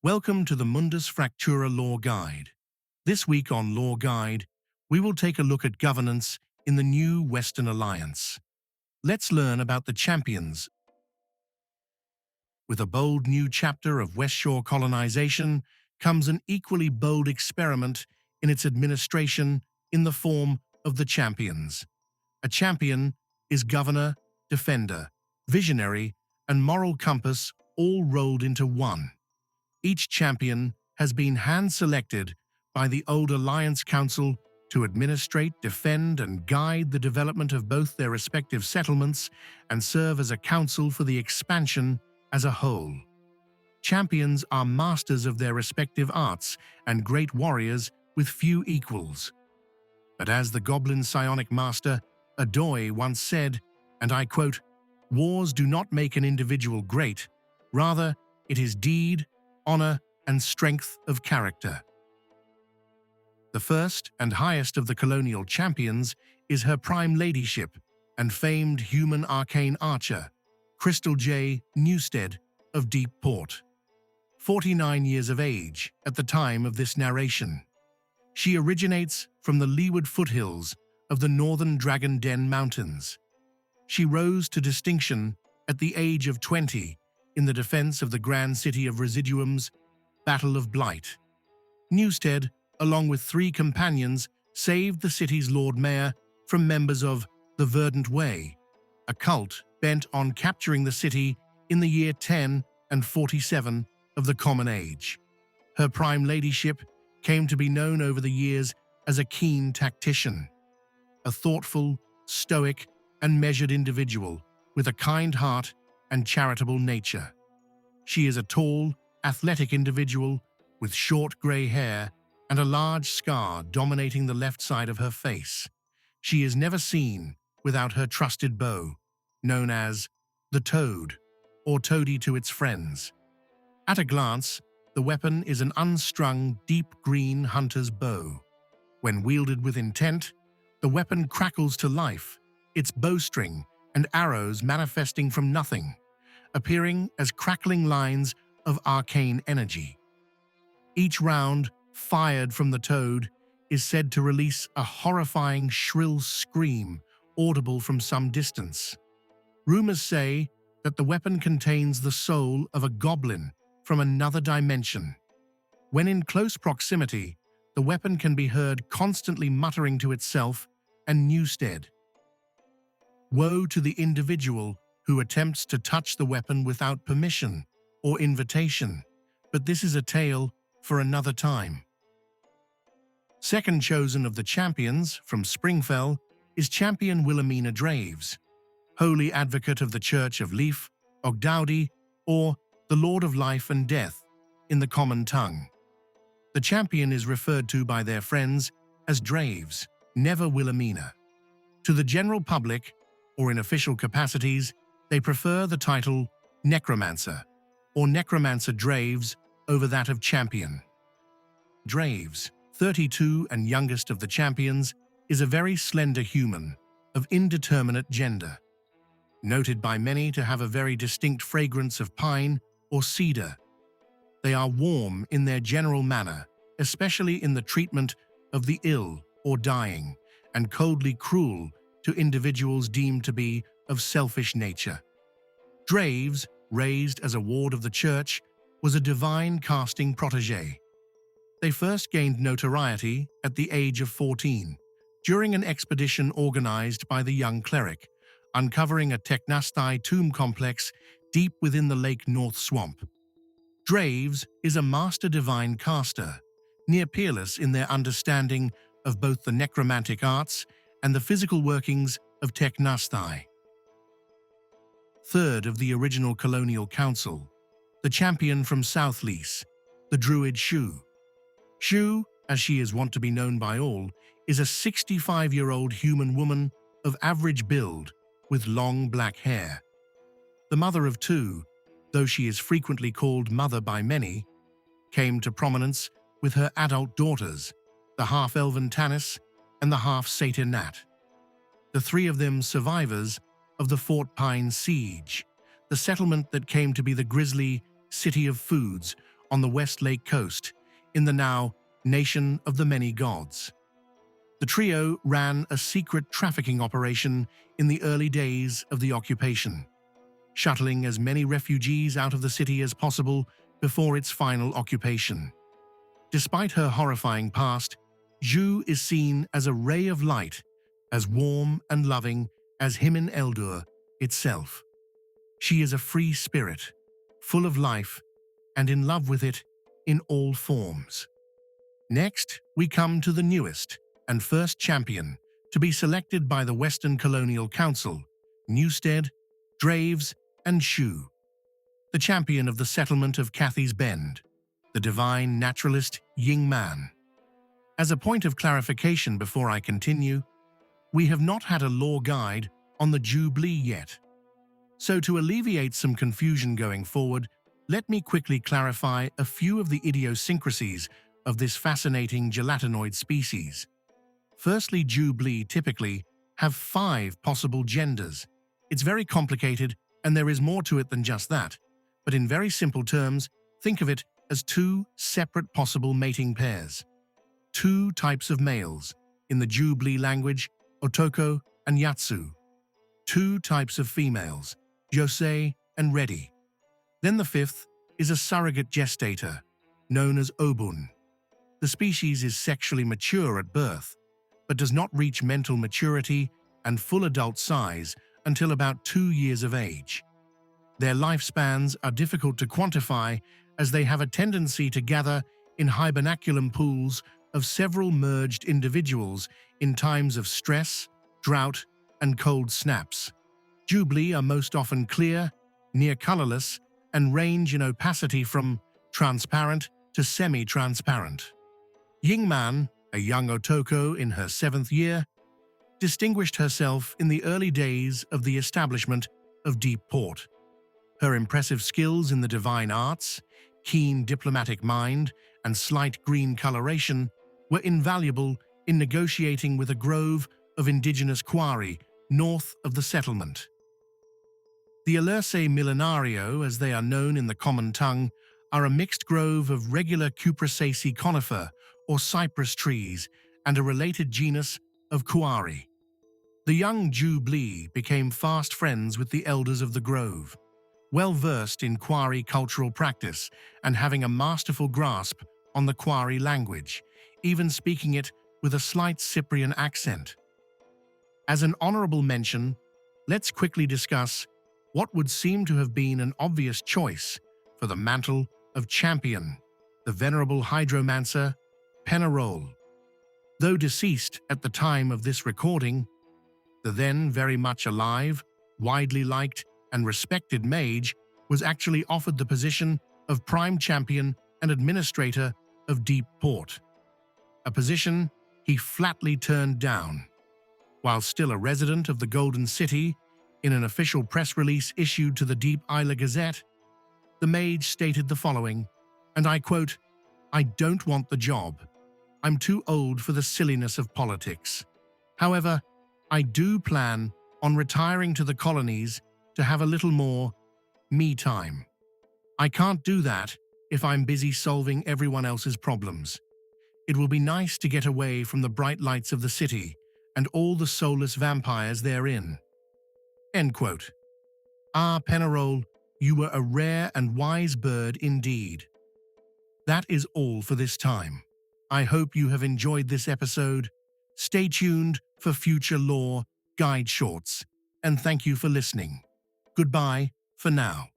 Welcome to the Mundus Fractura Law Guide. This week on Law Guide, we will take a look at governance in the new Western Alliance. Let's learn about the champions. With a bold new chapter of West Shore colonization comes an equally bold experiment in its administration in the form of the champions. A champion is governor, defender, visionary, and moral compass all rolled into one. Each champion has been hand-selected by the old Alliance Council to administrate, defend, and guide the development of both their respective settlements and serve as a council for the expansion as a whole. Champions are masters of their respective arts and great warriors with few equals. But as the Goblin Psionic Master, Adoy, once said, and I quote, "Wars do not make an individual great, rather it is deed, honor, and strength of character." The first and highest of the colonial champions is her prime ladyship and famed human arcane archer, Crystal J. Newstead of Deep Port. 49 years of age at the time of this narration. She originates from the leeward foothills of the northern Dragon Den Mountains. She rose to distinction at the age of 20 in the defense of the grand city of Residuum's Battle of Blight. Newstead, along with 3 companions, saved the city's Lord Mayor from members of the Verdant Way, a cult bent on capturing the city in the year 10 and 47 of the Common Age. Her prime ladyship came to be known over the years as a keen tactician, a thoughtful, stoic, and measured individual with a kind heart and charitable nature. She is a tall, athletic individual with short grey hair and a large scar dominating the left side of her face. She is never seen without her trusted bow, known as the Toad, or Toady to its friends. At a glance, the weapon is an unstrung, deep green hunter's bow. When wielded with intent, the weapon crackles to life, its bowstring and arrows manifesting from nothing, appearing as crackling lines of arcane energy. Each round, fired from the Toad, is said to release a horrifying shrill scream audible from some distance. Rumors say that the weapon contains the soul of a goblin from another dimension. When in close proximity, the weapon can be heard constantly muttering to itself and Newstead. Woe to the individual who attempts to touch the weapon without permission or invitation, but this is a tale for another time. Second chosen of the champions from Springfell is Champion Wilhelmina Draves, holy advocate of the Church of Leaf, Ogdowdy, or the Lord of Life and Death in the common tongue. The champion is referred to by their friends as Draves, never Wilhelmina. To the general public, or in official capacities, they prefer the title Necromancer, or Necromancer Draves, over that of Champion. Draves, 32 and youngest of the champions, is a very slender human of indeterminate gender, noted by many to have a very distinct fragrance of pine or cedar. They are warm in their general manner, especially in the treatment of the ill or dying, and coldly cruel to individuals deemed to be of selfish nature. Draves, raised as a ward of the church, was a divine casting protégé. They first gained notoriety at the age of 14, during an expedition organized by the young cleric, uncovering a Teknastai tomb complex deep within the Lake North Swamp. Draves is a master divine caster, near peerless in their understanding of both the necromantic arts and the physical workings of Teknastai. Third of the original colonial council, the champion from South Lease, the druid Shu. Shu, as she is wont to be known by all, is a 65-year-old human woman of average build with long black hair. The mother of 2, though she is frequently called mother by many, came to prominence with her adult daughters, the half-elven Tanis and the half-satyr Nat. The 3 of them survivors of the Fort Pine siege, the settlement that came to be the grisly City of Foods on the West Lake coast, in the now Nation of the Many Gods. The trio ran a secret trafficking operation in the early days of the occupation, shuttling as many refugees out of the city as possible before its final occupation. Despite her horrifying past, Zhu is seen as a ray of light, as warm and loving as Himin Eldur itself. She is a free spirit, full of life, and in love with it in all forms. Next, we come to the newest and first champion to be selected by the Western Colonial Council, Newstead, Draves, and Shu. The champion of the settlement of Cathy's Bend, the divine naturalist Ying Man. As a point of clarification before I continue, we have not had a lore guide on the Jubilee yet. So to alleviate some confusion going forward, let me quickly clarify a few of the idiosyncrasies of this fascinating gelatinoid species. Firstly, Jubilee typically have 5 possible genders. It's very complicated and there is more to it than just that, but in very simple terms, think of it as 2 separate possible mating pairs. 2 types of males, in the Jubilee language, Otoko and Yatsu. 2 types of females, Josei and Redi. Then the 5th is a surrogate gestator, known as Obun. The species is sexually mature at birth, but does not reach mental maturity and full adult size until about 2 years of age. Their lifespans are difficult to quantify as they have a tendency to gather in hibernaculum pools of several merged individuals in times of stress, drought, and cold snaps. Jubilee are most often clear, near colorless, and range in opacity from transparent to semi-transparent. Yingman, a young Otoko in her 7th year, distinguished herself in the early days of the establishment of Deep Port. Her impressive skills in the divine arts, keen diplomatic mind, and slight green coloration were invaluable in negotiating with a grove of indigenous quarry north of the settlement. The Alerce millenario, as they are known in the common tongue, are a mixed grove of regular cupressaceae conifer or cypress trees and a related genus of quarry. The young Jubilee became fast friends with the elders of the grove, well-versed in quarry cultural practice and having a masterful grasp on the quarry language, even speaking it with a slight Cyprian accent. As an honorable mention, let's quickly discuss what would seem to have been an obvious choice for the mantle of champion, the venerable hydromancer Penarole. Though deceased at the time of this recording, the then very much alive, widely liked, and respected mage was actually offered the position of prime champion and administrator of Deep Port, a position he flatly turned down. While still a resident of the Golden City, in an official press release issued to the Deep Isla Gazette, the mage stated the following, and I quote, "I don't want the job. I'm too old for the silliness of politics. However, I do plan on retiring to the colonies to have a little more me time. I can't do that if I'm busy solving everyone else's problems. It will be nice to get away from the bright lights of the city and all the soulless vampires therein." End quote. Ah, Penarole, you were a rare and wise bird indeed. That is all for this time. I hope you have enjoyed this episode. Stay tuned for future lore guide shorts, and thank you for listening. Goodbye for now.